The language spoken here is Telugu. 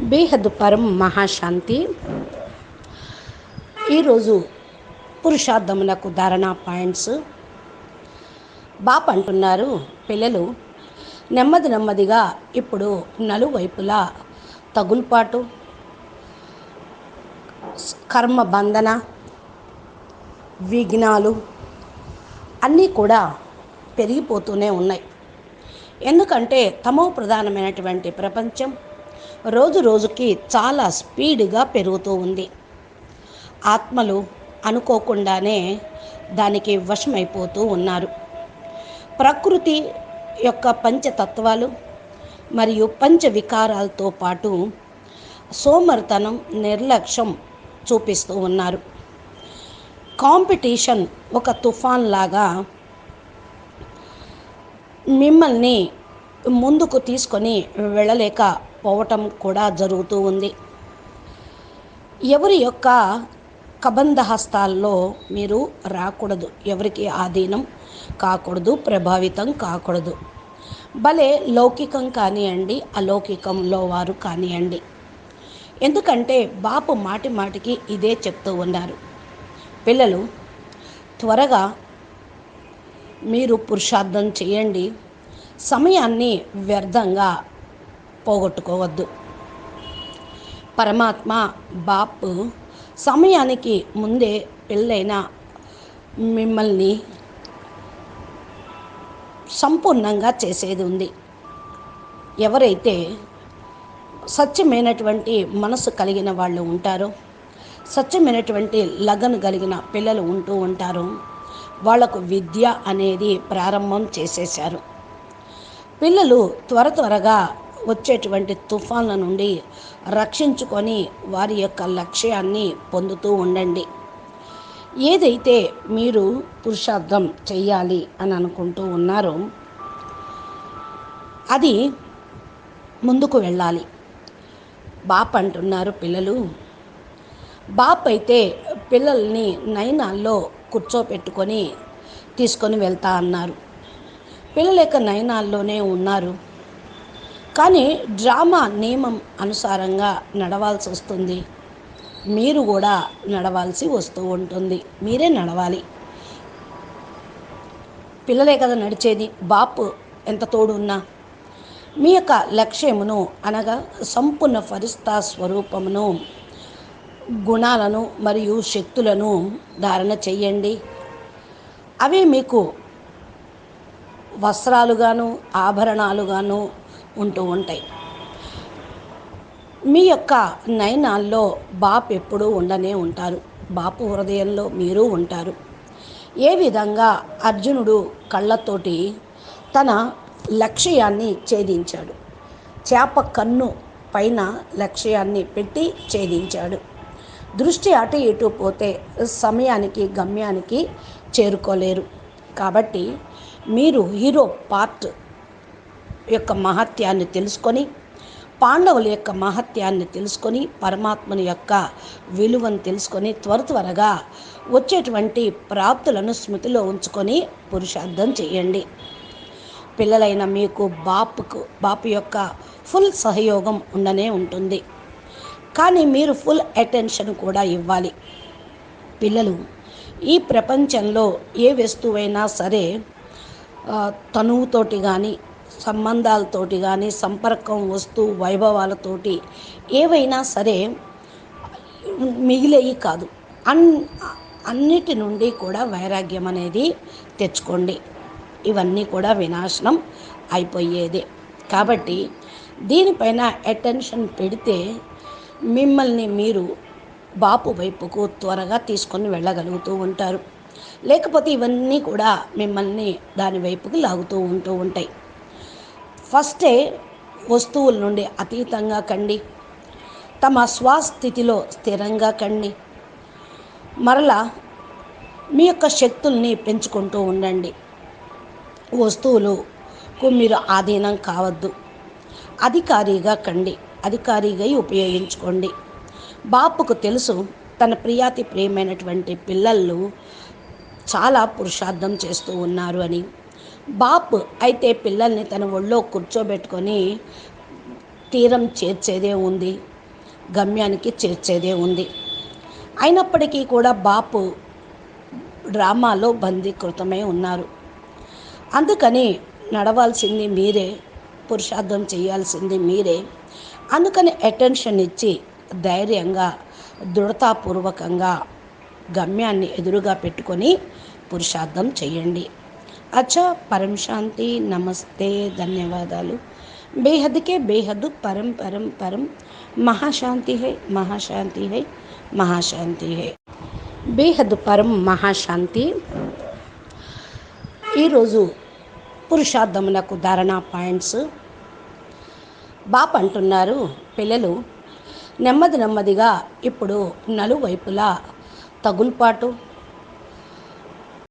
బేహద్ పరం మహాశాంతి. ఈరోజు పురుషార్థములకు ధారణా పాయింట్స్. బాప్ అంటున్నారు, పిల్లలు నెమ్మది నెమ్మదిగా ఇప్పుడు నలువైపులా తగుల్పాటు, కర్మ బంధన, విఘ్నాలు అన్నీ కూడా పెరిగిపోతూనే ఉన్నాయి. ఎందుకంటే తమో ప్రధానమైనటువంటి ప్రపంచం రోజు రోజుకి చాలా స్పీడ్గా పెరుగుతూ ఉంది. ఆత్మలు అనుకోకుండానే దానికి వశమైపోతూ ఉన్నారు. ప్రకృతి యొక్క పంచతత్వాలు మరియు పంచ వికారాలతో పాటు సోమరితనం, నిర్లక్ష్యం చూపిస్తూ ఉన్నారు. కాంపిటీషన్ ఒక తుఫాన్ లాగా మిమ్మల్ని ముందుకు తీసుకొని వెళ్ళలేకపోవటం కూడా జరుగుతూ ఉంది. ఎవరి యొక్క కబంధ హస్తాల్లో మీరు రాకూడదు, ఎవరికి ఆధీనం కాకూడదు, ప్రభావితం కాకూడదు. భలే లౌకికం కానివ్వండి, అలౌకికంలో వారు కానివ్వండి. ఎందుకంటే బాపు మాటి మాటికి ఇదే చెప్తూ ఉన్నారు, పిల్లలు త్వరగా మీరు పురుషార్థం చేయండి, సమయాన్ని వ్యర్థంగా పోగొట్టుకోవద్దు. పరమాత్మ బాపు సమయానికి ముందే పెళ్ళైన మిమ్మల్ని సంపూర్ణంగా చేసేది ఉంది. ఎవరైతే సత్యమైనటువంటి మనసు కలిగిన వాళ్ళు ఉంటారో, సత్యమైనటువంటి లగన్ కలిగిన పిల్లలు ఉంటూ ఉంటారో, వాళ్లకు విద్య అనేది ప్రారంభం చేసేశారు. పిల్లలు త్వరగా వచ్చేటువంటి తుఫాన్ల నుండి రక్షించుకొని వారి యొక్క లక్ష్యాన్ని పొందుతూ ఉండండి. ఏదైతే మీరు పురుషార్థం చెయ్యాలి అని అనుకుంటూ ఉన్నారో అది ముందుకు వెళ్ళాలి. బాప్ అంటున్నారు, పిల్లలు బాప్ అయితే పిల్లల్ని నయనాల్లో కూర్చోపెట్టుకొని తీసుకొని వెళ్తా అన్నారు. పిల్లల యొక్క నయనాల్లోనే ఉన్నారు, కానీ డ్రామా నియమం అనుసారంగా నడవాల్సి వస్తుంది. మీరు కూడా నడవాల్సి వస్తూ ఉంటుంది. మీరే నడవాలి. పిల్లలే కదా నడిచేది. బాపు ఎంత తోడు ఉన్నా మీ యొక్క లక్ష్యమును అనగా సంపూర్ణ ఫరిస్తా స్వరూపమును, గుణాలను మరియు శక్తులను ధారణ చెయ్యండి. అవే మీకు వస్త్రాలుగాను ఆభరణాలుగాను ఉంటూ ఉంటాయి. మీ యొక్క నయనాల్లో బాపు ఎప్పుడూ ఉండనే ఉంటారు. బాపు హృదయంలో మీరు ఉంటారు. ఏ విధంగా అర్జునుడు కళ్ళతోటి తన లక్ష్యాన్ని ఛేదించాడు, చేప కన్ను పైన లక్ష్యాన్ని పెట్టి ఛేదించాడు. దృష్టి అటు ఇటు పోతే సమయానికి గమ్యానికి చేరుకోలేరు. కాబట్టి మీరు హీరో పార్ట్ యొక్క మహత్యాన్ని తెలుసుకొని, పాండవుల యొక్క మహత్యాన్ని తెలుసుకొని, పరమాత్మని యొక్క విలువను తెలుసుకొని త్వరగా వచ్చేటువంటి ప్రాప్తులను స్మృతిలో ఉంచుకొని పురుషార్థం చేయండి. పిల్లలైన మీకు బాపు యొక్క ఫుల్ సహయోగం ఉండనే ఉంటుంది. కానీ మీరు ఫుల్ అటెన్షన్ కూడా ఇవ్వాలి. పిల్లలు ఈ ప్రపంచంలో ఏ వస్తువైనా సరే తనువుతోటి కానీ, సంబంధాలతోటి కానీ, సంపర్కం, వస్తువు వైభవాలతోటి ఏవైనా సరే మిగిలేవి కాదు. అన్నిటి నుండి కూడా వైరాగ్యం అనేది తెచ్చుకోండి. ఇవన్నీ కూడా వినాశనం అయిపోయేదే. కాబట్టి దీనిపైన అటెన్షన్ పెడితే మిమ్మల్ని మీరు బాపు వైపుకు త్వరగా తీసుకొని వెళ్ళగలుగుతూ ఉంటారు. లేకపోతే ఇవన్నీ కూడా మిమ్మల్ని దాని వైపుకి లాగుతూ ఉంటాయి. ఫస్టే వస్తువుల నుండి అతీతంగా కండి, తమ స్వస్థితిలో స్థిరంగా కండి. మరలా మీ యొక్క శక్తుల్ని పెంచుకుంటూ ఉండండి. వస్తువులకు మీరు ఆధీనం కావద్దు. అధికారిగా కండి, అధికారిగా ఉపయోగించుకోండి. బాపుకు తెలుసు తన ప్రియాతి ప్రియమైనటువంటి పిల్లలు చాలా పురుషార్థం చేస్తూ ఉన్నారు అని. బాపు అయితే పిల్లల్ని తన ఒళ్ళో కూర్చోబెట్టుకొని తీరం చేర్చేదే ఉంది, గమ్యానికి చేర్చేదే ఉంది. అయినప్పటికీ కూడా బాపు డ్రామాలో బందీకృతమై ఉన్నారు. అందుకని నడవాల్సింది మీరే, పురుషార్థం చేయాల్సింది మీరే. అందుకని అటెన్షన్ ఇచ్చి ధైర్యంగా దృఢతాపూర్వకంగా గమ్యాన్ని ఎదురుగా పెట్టుకొని పురుషార్థం చేయండి. అచ్చా, పరం శాంతి, నమస్తే, ధన్యవాదాలు. బేహద్కే బేహద్, పరం పరం పరం, మహాశాంతి హై, మహాశాంతి హై, మహాశాంతి హై. బేహద్ పరం మహాశాంతి. ఈరోజు పురుషార్థమునకు ధారణా పాయింట్స్. బాప్ అంటున్నారు, పిల్లలు నెమ్మదిగా ఇప్పుడు నలువైపులా తగుల్పాటు,